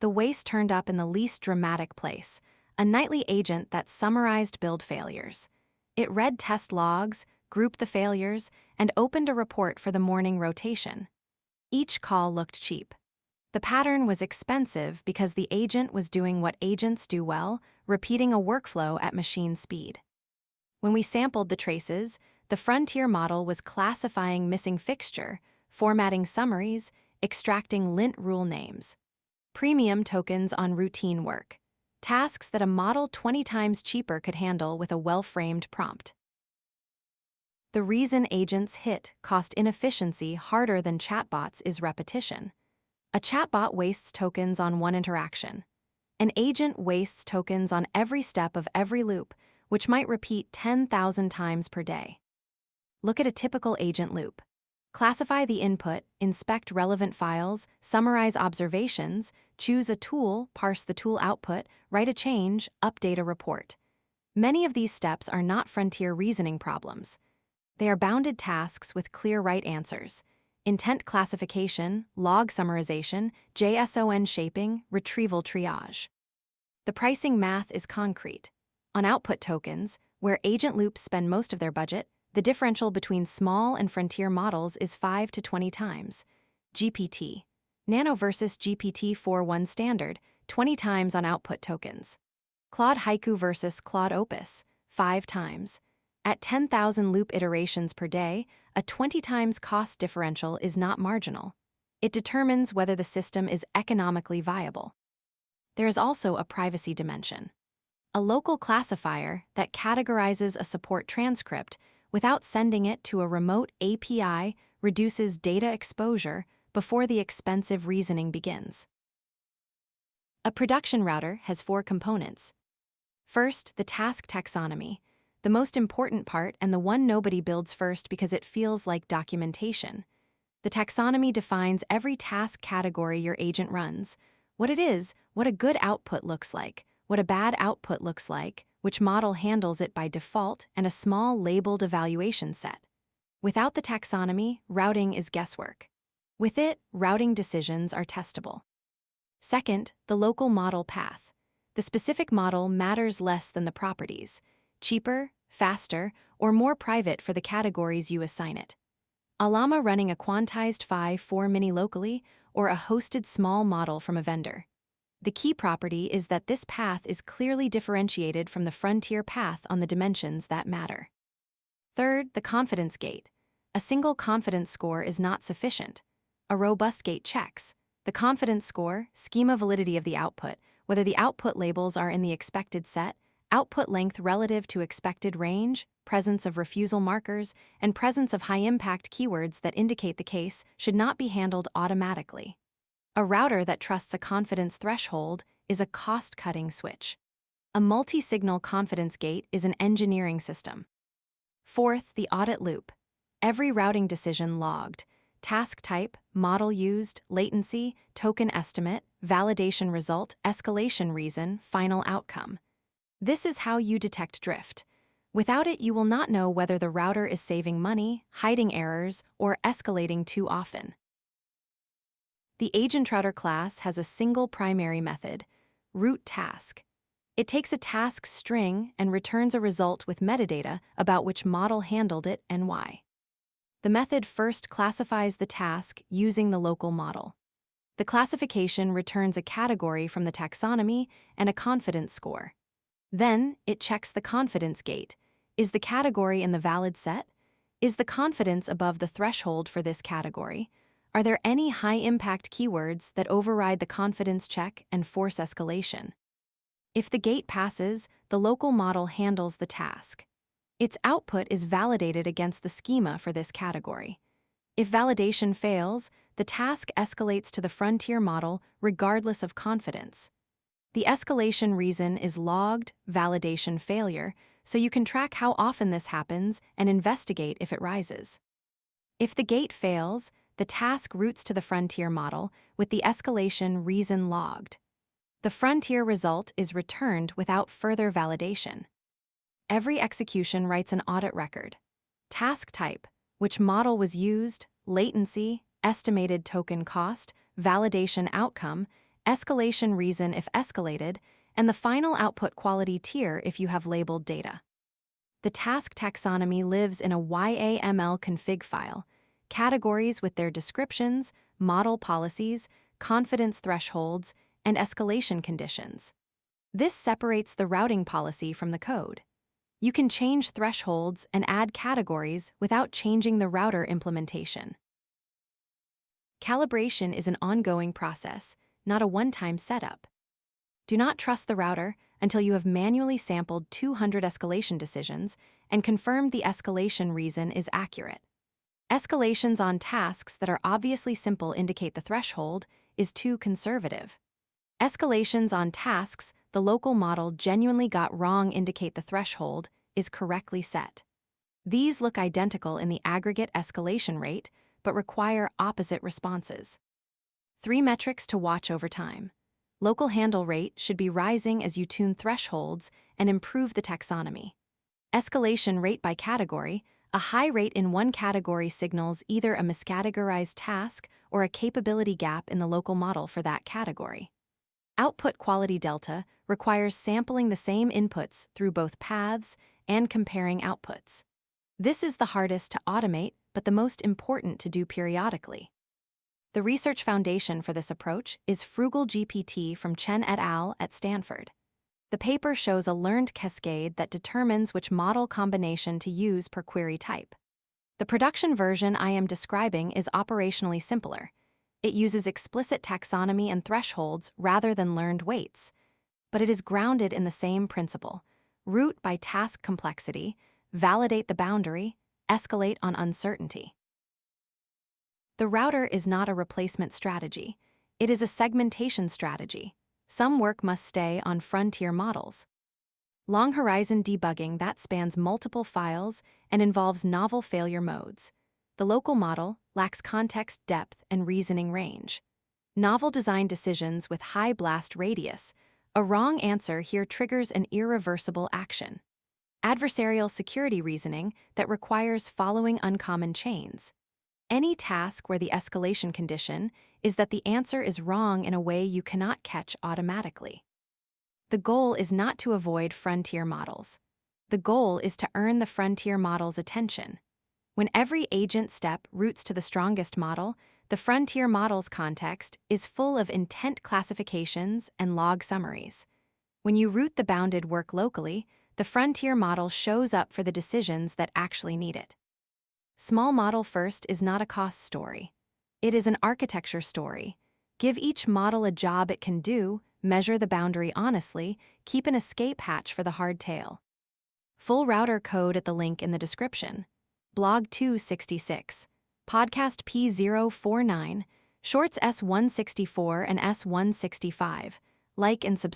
The waste turned up in the least dramatic place, a nightly agent that summarized build failures. It read test logs, grouped the failures, and opened a report for the morning rotation. Each call looked cheap. The pattern was expensive because the agent was doing what agents do well, repeating a workflow at machine speed. When we sampled the traces, the frontier model was classifying missing fixture, formatting summaries, extracting lint rule names. Premium tokens on routine work. Tasks that a model 20 times cheaper could handle with a well-framed prompt. The reason agents hit cost inefficiency harder than chatbots is repetition. A chatbot wastes tokens on one interaction. An agent wastes tokens on every step of every loop, which might repeat 10,000 times per day. Look at a typical agent loop. Classify the input, inspect relevant files, summarize observations, choose a tool, parse the tool output, write a change, update a report. Many of these steps are not frontier reasoning problems. They are bounded tasks with clear right answers. Intent classification, log summarization, JSON shaping, retrieval triage. The pricing math is concrete. On output tokens, where agent loops spend most of their budget, the differential between small and frontier models is 5 to 20 times. GPT. Nano versus GPT-4.1 standard, 20 times on output tokens. Claude Haiku versus Claude Opus, 5 times. At 10,000 loop iterations per day, a 20 times cost differential is not marginal. It determines whether the system is economically viable. There is also a privacy dimension. A local classifier that categorizes a support transcript without sending it to a remote API reduces data exposure before the expensive reasoning begins. A production router has 4 components. First, the task taxonomy, the most important part and the one nobody builds first because it feels like documentation. The taxonomy defines every task category your agent runs, what it is, what a good output looks like, what a bad output looks like, which model handles it by default, and a small labeled evaluation set. Without the taxonomy, routing is guesswork. With it, routing decisions are testable. Second, the local model path. The specific model matters less than the properties. Cheaper, faster, or more private for the categories you assign it. A llama running a quantized Phi-4 mini locally, or a hosted small model from a vendor. The key property is that this path is clearly differentiated from the frontier path on the dimensions that matter. Third, the confidence gate. A single confidence score is not sufficient. A robust gate checks the confidence score, schema validity of the output, whether the output labels are in the expected set, output length relative to expected range, presence of refusal markers, and presence of high-impact keywords that indicate the case should not be handled automatically. A router that trusts a confidence threshold is a cost-cutting switch. A multi-signal confidence gate is an engineering system. Fourth, the audit loop. Every routing decision logged. Task type, model used, latency, token estimate, validation result, escalation reason, final outcome. This is how you detect drift. Without it, you will not know whether the router is saving money, hiding errors, or escalating too often. The agent router class has a single primary method, root task. It takes a task string and returns a result with metadata about which model handled it and why. The method first classifies the task using the local model. The classification returns a category from the taxonomy and a confidence score. Then, it checks the confidence gate. Is the category in the valid set? Is the confidence above the threshold for this category? Are there any high-impact keywords that override the confidence check and force escalation? If the gate passes, the local model handles the task. Its output is validated against the schema for this category. If validation fails, the task escalates to the frontier model regardless of confidence. The escalation reason is logged validation failure, so you can track how often this happens and investigate if it rises. If the gate fails, the task routes to the frontier model with the escalation reason logged. The frontier result is returned without further validation. Every execution writes an audit record. Task type, which model was used, latency, estimated token cost, validation outcome, escalation reason if escalated, and the final output quality tier if you have labeled data. The task taxonomy lives in a YAML config file, categories with their descriptions, model policies, confidence thresholds, and escalation conditions. This separates the routing policy from the code. You can change thresholds and add categories without changing the router implementation. Calibration is an ongoing process, not a one-time setup. Do not trust the router until you have manually sampled 200 escalation decisions and confirmed the escalation reason is accurate. Escalations on tasks that are obviously simple indicate the threshold is too conservative. Escalations on tasks the local model genuinely got wrong indicate the threshold is correctly set. These look identical in the aggregate escalation rate, but require opposite responses. 3 metrics to watch over time. Local handle rate should be rising as you tune thresholds and improve the taxonomy. Escalation rate by category. A high rate in one category signals either a miscategorized task or a capability gap in the local model for that category. Output quality delta requires sampling the same inputs through both paths and comparing outputs. This is the hardest to automate, but the most important to do periodically. The research foundation for this approach is Frugal GPT from Chen et al. At Stanford. The paper shows a learned cascade that determines which model combination to use per query type. The production version I am describing is operationally simpler. It uses explicit taxonomy and thresholds rather than learned weights, but it is grounded in the same principle: root by task complexity, validate the boundary, escalate on uncertainty. The router is not a replacement strategy. It is a segmentation strategy. Some work must stay on frontier models. Long horizon debugging that spans multiple files and involves novel failure modes. The local model lacks context depth and reasoning range. Novel design decisions with high blast radius. A wrong answer here triggers an irreversible action. Adversarial security reasoning that requires following uncommon chains. Any task where the escalation condition is that the answer is wrong in a way you cannot catch automatically. The goal is not to avoid frontier models. The goal is to earn the frontier model's attention. When every agent step routes to the strongest model, the frontier model's context is full of intent classifications and log summaries. When you route the bounded work locally, the frontier model shows up for the decisions that actually need it. Small model first is not a cost story. It is an architecture story. Give each model a job it can do, measure the boundary honestly, keep an escape hatch for the hard tail. Full router code at the link in the description. Blog 266, Podcast P049, Shorts S164 and S165. Like and subscribe.